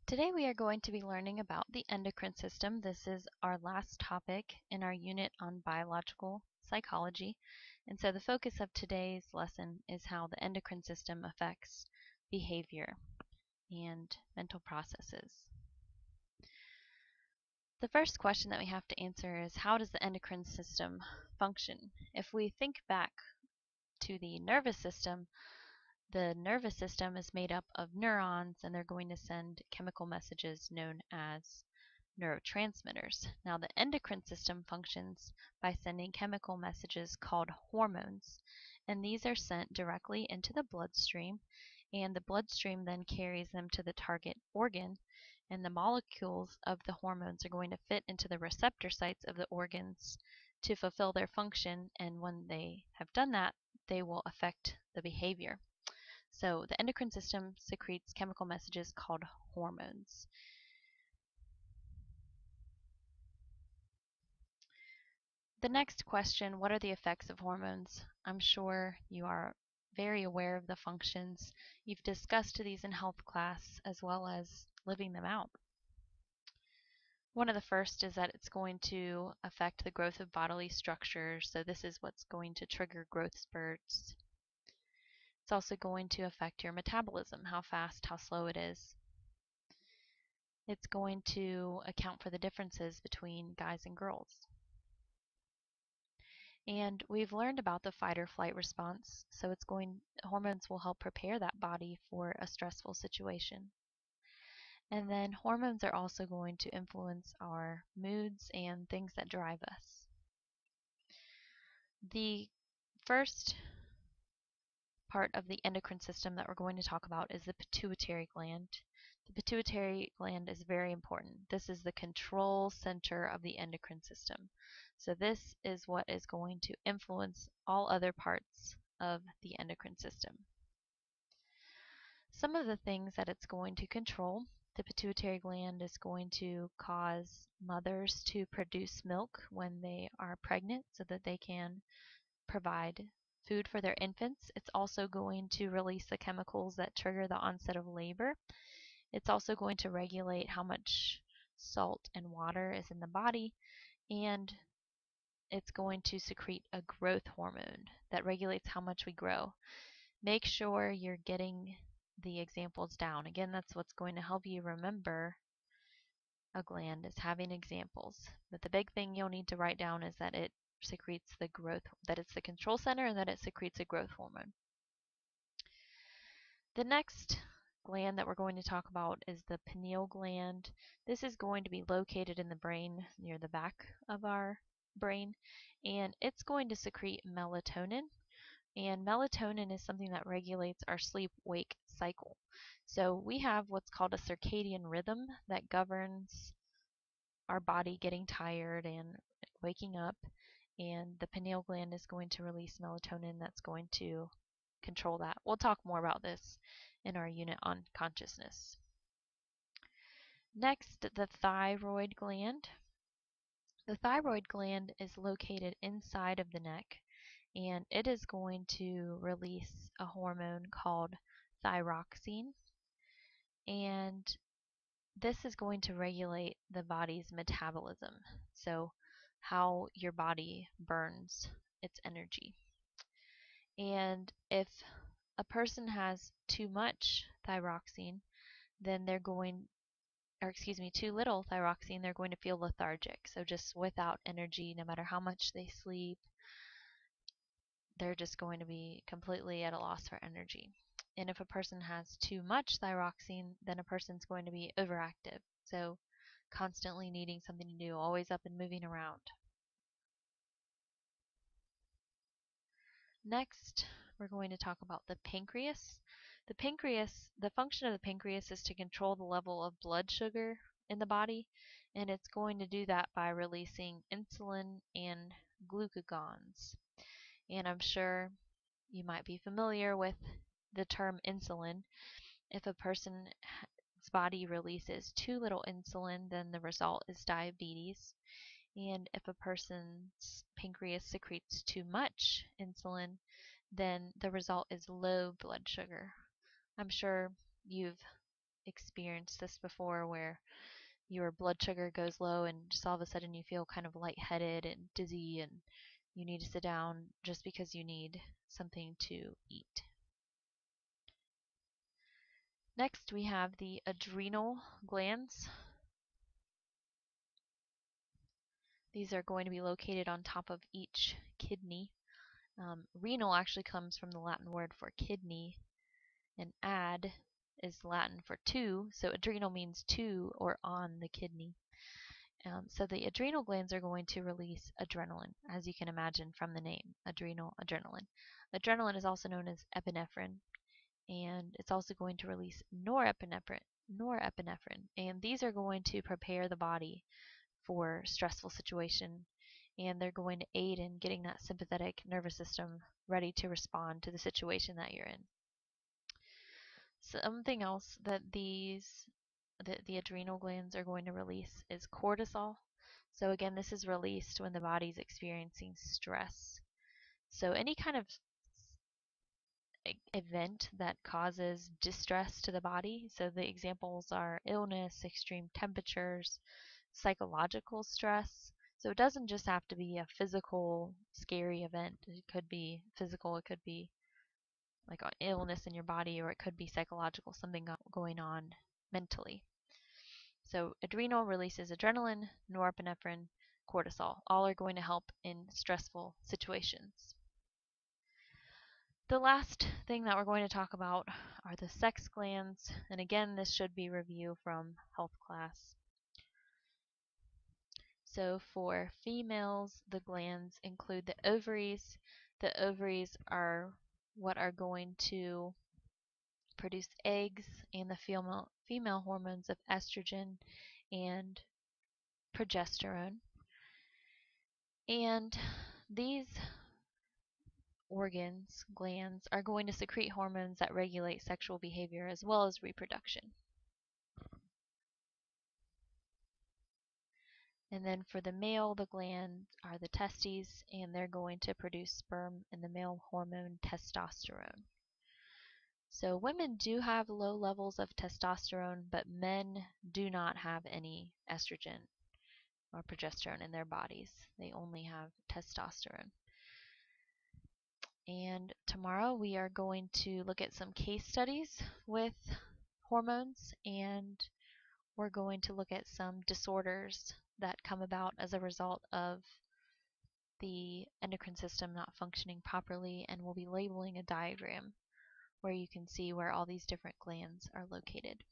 Today we are going to be learning about the endocrine system. This is our last topic in our unit on biological psychology. And so the focus of today's lesson is how the endocrine system affects behavior and mental processes. The first question that we have to answer is, how does the endocrine system function? If we think back to the nervous system is made up of neurons, and they're going to send chemical messages known as neurotransmitters. Now, the endocrine system functions by sending chemical messages called hormones, and these are sent directly into the bloodstream, and the bloodstream then carries them to the target organ, and the molecules of the hormones are going to fit into the receptor sites of the organs to fulfill their function, and when they have done that, they will affect the behavior. So the endocrine system secretes chemical messages called hormones. The next question, what are the effects of hormones? I'm sure you are very aware of the functions. You've discussed these in health class as well as living them out. One of the first is that it's going to affect the growth of bodily structures. So this is what's going to trigger growth spurts. It's also going to affect your metabolism, how fast, how slow it is. It's going to account for the differences between guys and girls. And we've learned about the fight or flight response, so hormones will help prepare that body for a stressful situation. And then hormones are also going to influence our moods and things that drive us. The first part of the endocrine system that we're going to talk about is the pituitary gland. The pituitary gland is very important. This is the control center of the endocrine system. So this is what is going to influence all other parts of the endocrine system. Some of the things that it's going to control: the pituitary gland is going to cause mothers to produce milk when they are pregnant so that they can provide food for their infants. It's also going to release the chemicals that trigger the onset of labor. It's also going to regulate how much salt and water is in the body, and it's going to secrete a growth hormone that regulates how much we grow. Make sure you're getting the examples down. Again, that's what's going to help you remember a gland, is having examples. But the big thing you'll need to write down is that it secretes the growth, that it's the control center, and that it secretes a growth hormone. The next gland that we're going to talk about is the pineal gland. This is going to be located in the brain, near the back of our brain, and it's going to secrete melatonin. And melatonin is something that regulates our sleep-wake cycle. So we have what's called a circadian rhythm that governs our body getting tired and waking up, and the pineal gland is going to release melatonin that's going to control that. We'll talk more about this in our unit on consciousness. Next, the thyroid gland. The thyroid gland is located inside of the neck, and it is going to release a hormone called thyroxine, and this is going to regulate the body's metabolism, so how your body burns its energy. And if a person has too much thyroxine, then too little thyroxine, they're going to feel lethargic. So just without energy, no matter how much they sleep, they're just going to be completely at a loss for energy. And if a person has too much thyroxine, then a person's going to be overactive. So constantly needing something to do, always up and moving around. Next, we're going to talk about the pancreas. The function of the pancreas is to control the level of blood sugar in the body, and it's going to do that by releasing insulin and glucagons. And I'm sure you might be familiar with the term insulin. If a person's body releases too little insulin, then the result is diabetes. And if a person's pancreas secretes too much insulin, then the result is low blood sugar. I'm sure you've experienced this before where your blood sugar goes low and just all of a sudden you feel kind of lightheaded and dizzy and you need to sit down just because you need something to eat. Next, we have the adrenal glands. These are going to be located on top of each kidney. Renal actually comes from the Latin word for kidney, and ad is Latin for to, so adrenal means to or on the kidney. So the adrenal glands are going to release adrenaline, as you can imagine from the name, adrenal, adrenaline. Adrenaline is also known as epinephrine, and it's also going to release norepinephrine, and these are going to prepare the body for stressful situation, and they're going to aid in getting that sympathetic nervous system ready to respond to the situation that you're in. Something else that the adrenal glands are going to release is cortisol. So again, this is released when the body's experiencing stress. So any kind of event that causes distress to the body. So the examples are illness, extreme temperatures, psychological stress. So it doesn't just have to be a physical, scary event. It could be physical, it could be like an illness in your body, or it could be psychological, something going on mentally. So adrenal releases adrenaline, norepinephrine, cortisol. All are going to help in stressful situations. The last thing that we're going to talk about are the sex glands, and again, this should be review from health class. So for females, the glands include the ovaries. The ovaries are what are going to produce eggs and the female hormones of estrogen and progesterone. And these organs, glands, are going to secrete hormones that regulate sexual behavior as well as reproduction. And then for the male, the glands are the testes, and they're going to produce sperm and the male hormone testosterone. So women do have low levels of testosterone, but men do not have any estrogen or progesterone in their bodies. They only have testosterone. And tomorrow we are going to look at some case studies with hormones, and we're going to look at some disorders that come about as a result of the endocrine system not functioning properly, and we'll be labeling a diagram where you can see where all these different glands are located.